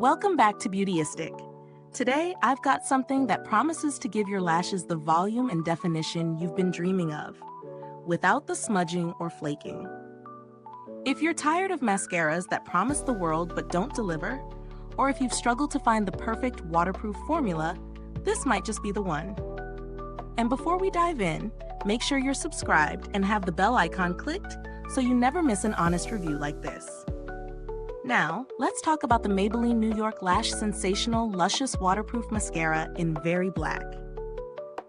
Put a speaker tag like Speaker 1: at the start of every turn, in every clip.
Speaker 1: Welcome back to Beautyistic. Today, I've got something that promises to give your lashes the volume and definition you've been dreaming of, without the smudging or flaking. If you're tired of mascaras that promise the world but don't deliver, or if you've struggled to find the perfect waterproof formula, this might just be the one. And before we dive in, make sure you're subscribed and have the bell icon clicked so you never miss an honest review like this. Now, let's talk about the Maybelline New York Lash Sensational Luscious Waterproof Mascara in Very Black.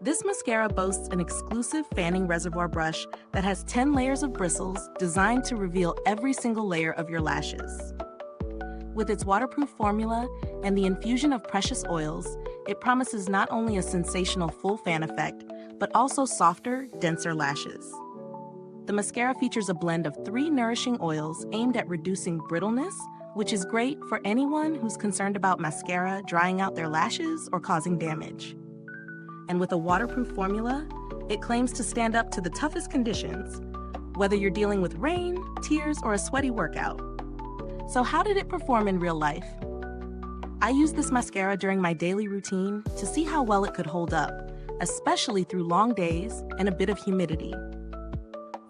Speaker 1: This mascara boasts an exclusive fanning reservoir brush that has 10 layers of bristles designed to reveal every single layer of your lashes. With its waterproof formula and the infusion of precious oils, it promises not only a sensational full fan effect, but also softer, denser lashes. The mascara features a blend of 3 nourishing oils aimed at reducing brittleness, which is great for anyone who's concerned about mascara drying out their lashes or causing damage. And with a waterproof formula, it claims to stand up to the toughest conditions, whether you're dealing with rain, tears, or a sweaty workout. So how did it perform in real life? I used this mascara during my daily routine to see how well it could hold up, especially through long days and a bit of humidity.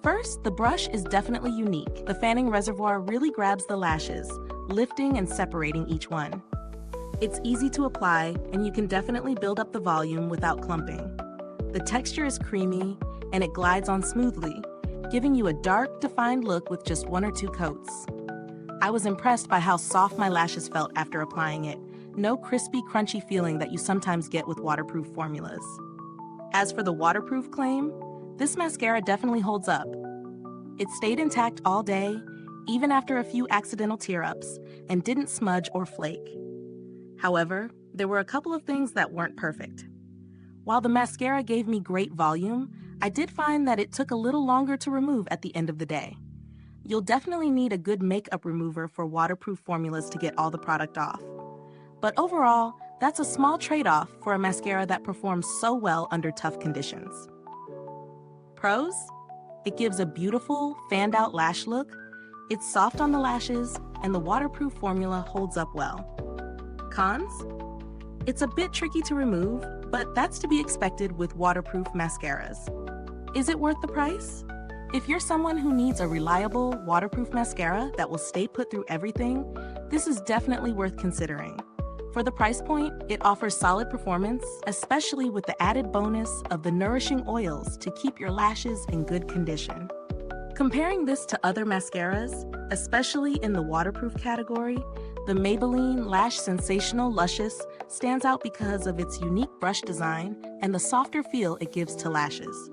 Speaker 1: First, the brush is definitely unique. The fanning reservoir really grabs the lashes, lifting and separating each one. It's easy to apply, and you can definitely build up the volume without clumping. The texture is creamy, and it glides on smoothly, giving you a dark, defined look with just 1 or 2 coats. I was impressed by how soft my lashes felt after applying it. No crispy, crunchy feeling that you sometimes get with waterproof formulas. As for the waterproof claim, this mascara definitely holds up. It stayed intact all day, even after a few accidental tear-ups, and didn't smudge or flake. However, there were a couple of things that weren't perfect. While the mascara gave me great volume, I did find that it took a little longer to remove at the end of the day. You'll definitely need a good makeup remover for waterproof formulas to get all the product off. But overall, that's a small trade-off for a mascara that performs so well under tough conditions. Pros? It gives a beautiful, fanned-out lash look, it's soft on the lashes, and the waterproof formula holds up well. Cons? It's a bit tricky to remove, but that's to be expected with waterproof mascaras. Is it worth the price? If you're someone who needs a reliable, waterproof mascara that will stay put through everything, this is definitely worth considering. For the price point, it offers solid performance, especially with the added bonus of the nourishing oils to keep your lashes in good condition. Comparing this to other mascaras, especially in the waterproof category, the Maybelline Lash Sensational Luscious stands out because of its unique brush design and the softer feel it gives to lashes.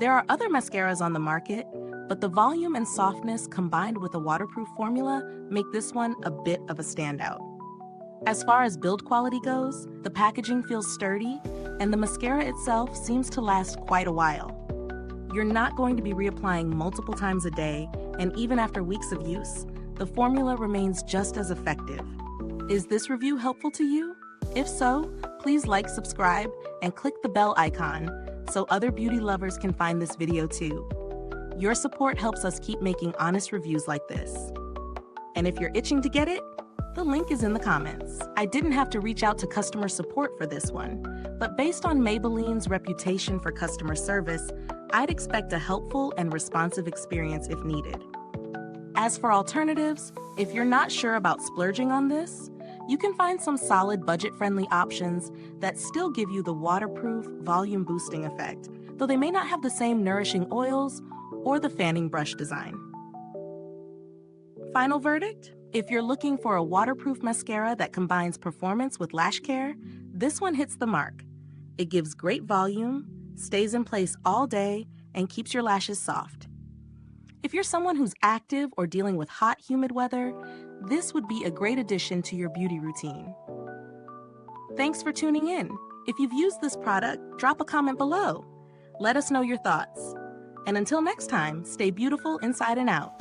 Speaker 1: There are other mascaras on the market, but the volume and softness combined with a waterproof formula make this one a bit of a standout. As far as build quality goes, the packaging feels sturdy, and the mascara itself seems to last quite a while. You're not going to be reapplying multiple times a day, and even after weeks of use, the formula remains just as effective. Is this review helpful to you? If so, please like, subscribe, and click the bell icon so other beauty lovers can find this video too. Your support helps us keep making honest reviews like this. And if you're itching to get it, the link is in the comments. I didn't have to reach out to customer support for this one, but based on Maybelline's reputation for customer service, I'd expect a helpful and responsive experience if needed. As for alternatives, if you're not sure about splurging on this, you can find some solid budget-friendly options that still give you the waterproof, volume-boosting effect, though they may not have the same nourishing oils or the fanning brush design. Final verdict? If you're looking for a waterproof mascara that combines performance with lash care, this one hits the mark. It gives great volume, stays in place all day, and keeps your lashes soft. If you're someone who's active or dealing with hot, humid weather, this would be a great addition to your beauty routine. Thanks for tuning in. If you've used this product, drop a comment below. Let us know your thoughts. And until next time, stay beautiful inside and out.